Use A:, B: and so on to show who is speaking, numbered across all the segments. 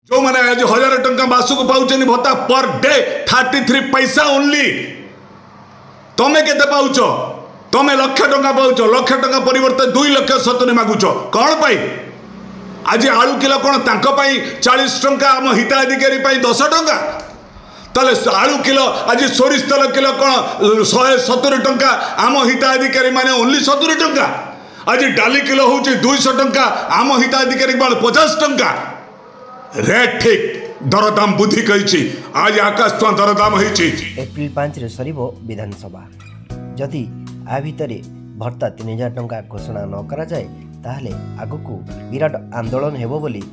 A: जो मैंने आज 1000 टंका मासक पाँच भत्ता पर डे 33 पैसा ओनली। तमें केते पाउच? तमें लक्ष टंका पाउच, लक्ष टंका परिवर्ते 2,70,000 मागुच कौन पाई? आज आलू किलो कौन तांको पाई 40 टंका, आम हिताधिकारी 10 टंका? ताले आलू किलो आज सोरिष तेल किलो कौन 170 टंका, आम हिताधिकारी माने ओनली 70 टंका। आज डाली किलो हूँ 200 टंका, आम हिताधिकारी 50 टंका। रेट ठीक दरदाम बुद्धि कही आज आकाश छुआ दरदाम होती।
B: एप्रिल 5 रे सरिबो विधानसभा। जदि आ भितरे भत्ता 3000 टंका घोषणा न करा जाए ताहले आगकू विराट आंदोलन हेबो बोली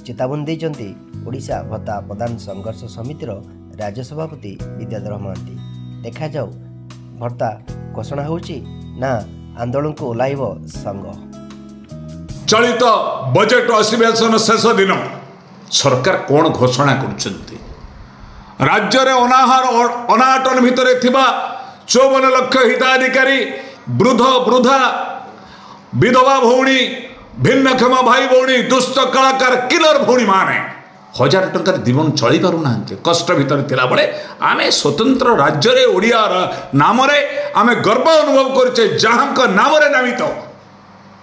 B: चेतावनी दैचंती ओडिशा भत्ता प्रदान संघर्ष समितिर राज्य सभापति विद्याधर महांती। देखा जाऊ भत्ता घोषणा होची ना आंदोलन को ओलाइबो संघ।
A: चलित बजेट अधिवेशन शेष दिन सरकार कौन घोषणा कर राज्य रे अनाटन भितर 54 लाख हिताधिकारी, वृद्ध वृद्धा, विधवा भौणी, भिन्नक्षम भाई भौणी, दुष्ट कलाकार, किलर भौणी माने 1000 टंकार जीवन चली पारु ना। कष्ट भितर थिला बळे आमे स्वतंत्र राज्य रे ओडिया नाम रे आमे गर्व अनुभव करछे। जहांक नाम रे नामित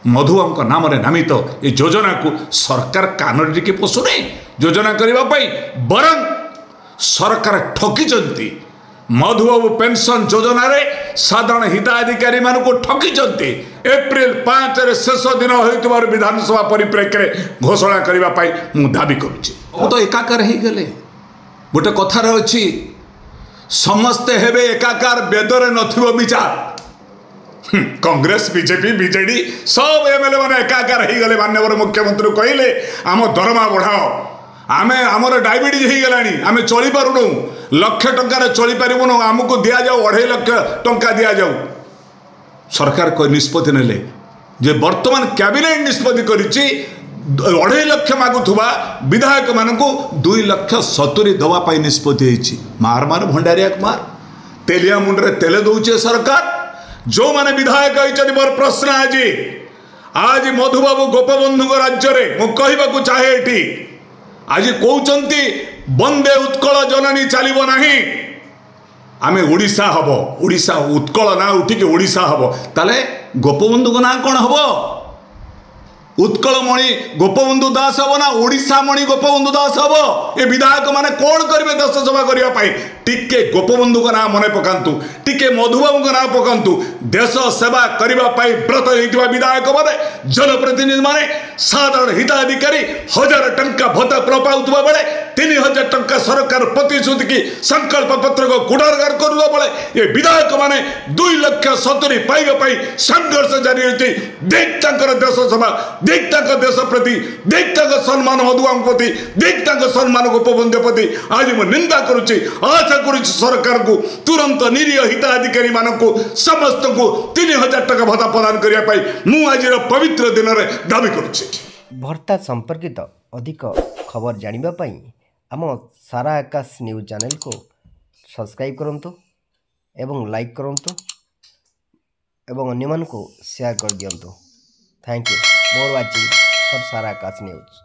A: मधुबाबू नाम रे नामित ये योजना को सरकार कान टिके पोषुने योजना करने बरं सरकार ठकी। मधुबाबू पेंशन योजना रे साधारण हिताधिकारी मान को ठकी। एप्रिल 5 रे शेष दिन हो विधानसभा परिप्रेक्षी घोषणा करने मु दाबी करुच्ची। तो एकाकार हो गले गोटे कथार अच्छी समस्ते हेबे एकाकार बेदरे नथिबो विचार। कांग्रेस बीजेपी बीजेडी सब एमएलए मैंने एकाकार हो गले। माननीय मुख्यमंत्री कहले आम दरमा बढ़ाओ, आमे आमर डायबिटीज हो गलानी, आमे चली पारुनु, लक्ष टंकार चली पारिबुनु, आमको दिया जाऊ 2.5 लाख टंका दिया जाऊ। सरकार कोई निष्पत्ति नेले जे वर्तमान कैबिनेट निष्पत्ति करिछि 2.5 लाख मागुथुबा विधायक मानकु 2,70,000 दवा पाई निष्पत्ति होइछि। मार मार भंडारिया मार तेलिया मुंडरे तेले दउचे सरकार। जो माने विधायक होइछनि मोर प्रश्न आज मधुबाबू गोपबंधु राज्य रे मु कहबाकू चाहे एठी आज कहउचंती वंदे उत्कल जननी चलिबो नाही, आमे ओडिशा हबो, ओडिशा उत्कल ना उठिके ओडिशा हबो। ताले गोपबंधु को ना कोन हबो? उत्कलमणि गोपबंधु दास हबो ना ओडिशामणि गोपबंधु दास हबो? ए विधायक माने कोन करिवे देश सेवा करिया पाई? टिके गोपबंधु को ना मने पकांतु, टिके मधुबाबू को ना पकांतु। देश सेवा करिवा पाई व्रत होइतिबा विधायक माने, जनप्रतिनिधि माने, साधारण हिताधिकारी 1000 टंका भत्ता पाउतबा बेले 3000 टंका सरकार प्रतिश्रुति की संकल्प पत्र को गुडारगार करुवा बेले ये विधायक माने 2,70,000 पाइबा पाई संघर्ष जारी होती। देख तांकर देश सेवा, देख तांकर देश प्रति, देख तांकर सम्मान मधुबाबू प्रति, देख तांकर सम्मान गोपबंधु प्रति आज मु निंदा करुछि। आशा करुछि सरकार को तुरंत निरीह हिताधिकारी मानक समस्त को 3000 टंका भत्ता प्रदान करिया पाई मु आज पवित्र दिन रे दाबी करुछि।
B: भत्ता संपर्कित अधिक खबर जानिबा पाई आम सारा आकाश न्यूज चैनल को सब्सक्राइब करंतु एवं लाइक करंतु एवं अन्य मान को शेयर कर दियंतु। Thank you for watching for Sara Akash news.